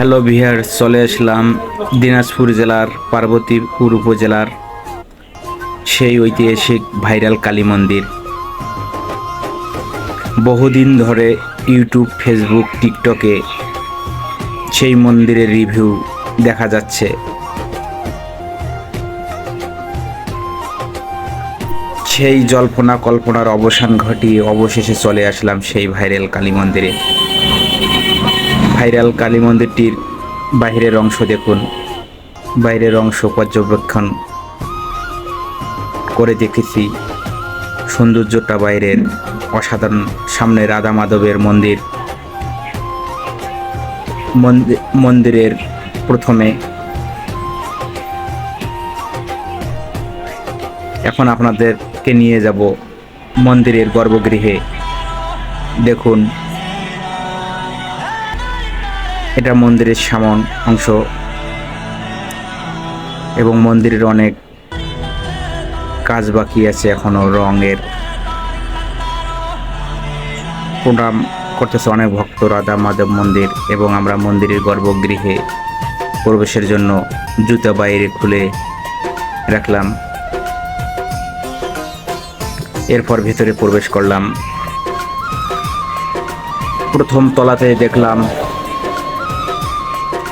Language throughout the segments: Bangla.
হ্যালো ভিউয়ার্স, চলে আসলাম দিনাজপুর জেলার পার্বতীপুর উপজেলার সেই ঐতিহাসিক ভাইরাল কালী মন্দির। বহুদিন ধরে ইউটিউব, ফেসবুক, টিকটকে সেই মন্দিরের রিভিউ দেখা যাচ্ছে। সেই জল্পনা কল্পনার অবসান ঘটিয়ে অবশেষে চলে আসলাম সেই ভাইরাল কালী মন্দিরে। ভাইরাল কালী মন্দিরটির বাইরের অংশ দেখুন। বাইরের অংশ পর্যবেক্ষণ করে দেখেছি, সৌন্দর্যটা বাইরের অসাধারণ। সামনে রাধা মাধবের মন্দির। মন্দিরের প্রথমে এখন আপনাদেরকে নিয়ে যাব মন্দিরের গর্ভগৃহে। দেখুন, এটা মন্দিরের সামন অংশ এবং মন্দিরের অনেক কাজ বাকি আছে এখনো। রঙের প্রণাম করতেছে অনেক ভক্ত রাধা মাধব মন্দির। এবং আমরা মন্দিরের গর্ভগৃহে প্রবেশের জন্য জুতা বাইরে খুলে রাখলাম। এরপর ভেতরে প্রবেশ করলাম। প্রথম তলাতে দেখলাম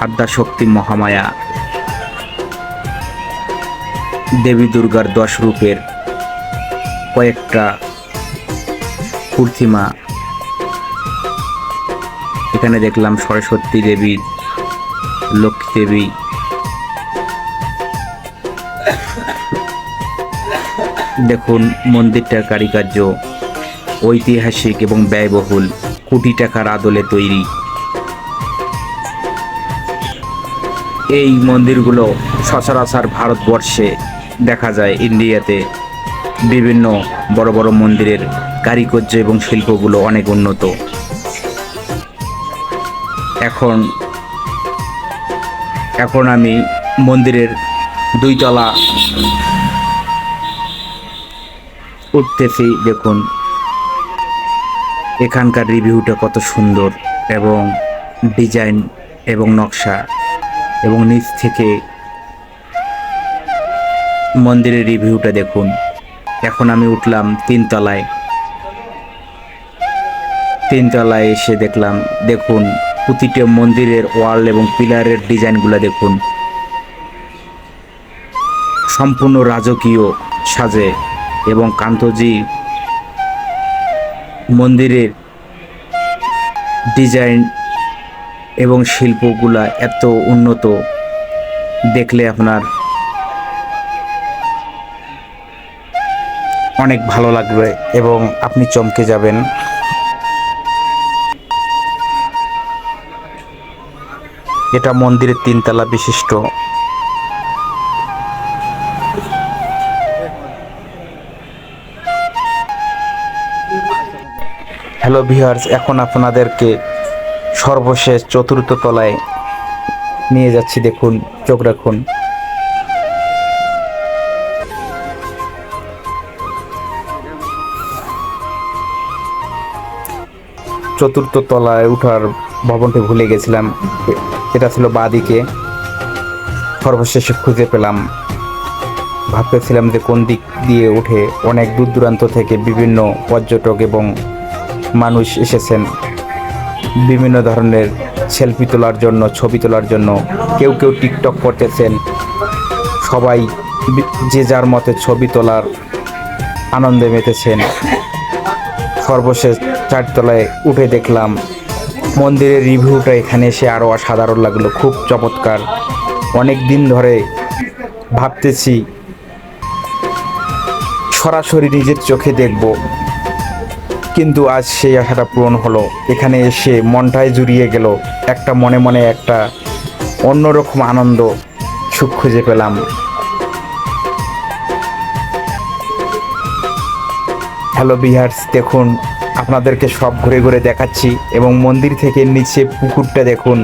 আদ্যাশক্তি মহামায়া, দেবী দুর্গার 10 রূপের কয়েকটা প্রতিমা। এখানে দেখলাম সরস্বতী দেবী, লক্ষ্মী দেবী, দেখুন মন্দিরটার কারুকার্য ঐতিহাসিক এবং ব্যয়বহুল, কোটি টাকার আদলে তৈরি। এই মন্দিরগুলো সচরাচর ভারতবর্ষে দেখা যায়। ইন্ডিয়াতে বিভিন্ন বড় বড় মন্দিরের কারুকার্য এবং শিল্পগুলো অনেক উন্নত। এখন আমি মন্দিরের 2 তলা উঠতেছি। দেখুন এখানকার রিভিউটা কত সুন্দর, এবং ডিজাইন এবং নকশা, এবং নিচ থেকে মন্দিরের রিভিউটা দেখুন। এখন আমি উঠলাম 3 তলায়। 3 তলায় এসে দেখুন প্রতিটা মন্দিরের ওয়াল এবং পিলারের ডিজাইনগুলো দেখুন, সম্পূর্ণ রাজকীয় সাজে। এবং কান্তজি মন্দিরের ডিজাইন এবং শিল্পগুলা এত উন্নত, দেখলে আপনার অনেক ভালো লাগবে এবং আপনি চমকে যাবেন। এটা মন্দিরের 3 তলা বিশিষ্ট। হ্যালো ভিউয়ার্স, এখন আপনাদেরকে সর্বশেষ 4র্থ তলায় নিয়ে যাচ্ছি। দেখুন, চোখ রাখুন। চতুর্থ তলায় উঠার ভবনটি ভুলে গেছিলাম, এটা ছিল বাঁদিকে। সর্বশেষে খুঁজে পেলাম। ভাবতেছিলাম যে কোন দিক দিয়ে উঠে। অনেক দূর দূরান্ত থেকে বিভিন্ন পর্যটক এবং মানুষ এসেছেন বিভিন্ন ধরনের সেলফি তোলার জন্য, ছবি তোলার জন্য। কেউ কেউ টিকটক করতেছেন। সবাই যে যার মতে ছবি তোলার আনন্দে মেতেছেন। সর্বশেষ 4 তলায় উঠে দেখলাম মন্দিরের রিভিউটা। এখানে এসে আরও অসাধারণ লাগলো, খুব চমৎকার। অনেক দিন ধরে ভাবতেছি সরাসরি নিজের চোখে দেখব, কিন্তু আজ সেই আশাটা পূরণ হলো। এখানে এসে মনটাই জুড়িয়ে গেল। একটা মনে মনে একটা অন্যরকম আনন্দ, সুখ খুঁজে পেলাম। হ্যালো ভিউয়ার্স, দেখুন আপনাদেরকে সব ঘুরে ঘুরে দেখাচ্ছি। এবং মন্দির থেকে নিচে পুকুরটা দেখুন,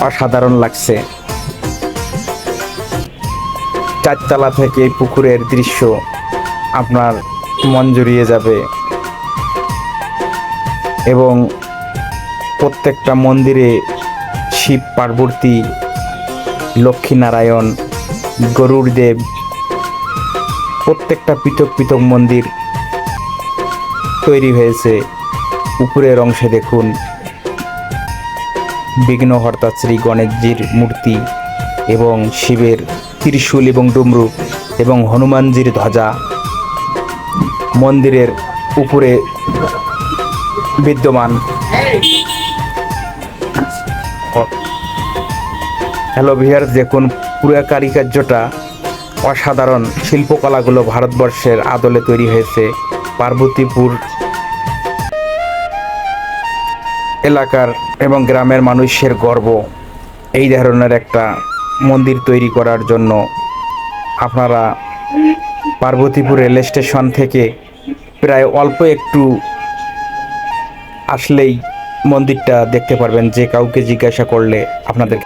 অসাধারণ লাগছে। 4 তলা থেকে পুকুরের দৃশ্য আপনার মন জুড়িয়ে যাবে। এবং প্রত্যেকটা মন্দিরে শিব পার্বতী, লক্ষ্মীনারায়ণ, গরুড়দেব, প্রত্যেকটা পৃথক পৃথক মন্দির তৈরি হয়েছে। উপরের অংশে দেখুন বিঘ্নহর্তা শ্রী গণেশজির মূর্তি এবং শিবের ত্রিশূল এবং ডমরু এবং হনুমানজির ধ্বজা মন্দিরের উপরে বিদ্যমান। হ্যালো ভিউয়ার্স, দেখুন পুরো কারুকার্যটা অসাধারণ। শিল্পকলাগুলো ভারতবর্ষের আদলে তৈরি হয়েছে। পার্বতীপুর এলাকার এবং গ্রামের মানুষের গর্ব এই ধরনের একটা মন্দির তৈরি করার জন্য। আপনারা পার্বতীপুর রেল স্টেশন থেকে প্রায় অল্প একটু আসলেই মন্দিরটা দেখতে পারবেন। যে কাউকে জিজ্ঞাসা করলে আপনাদের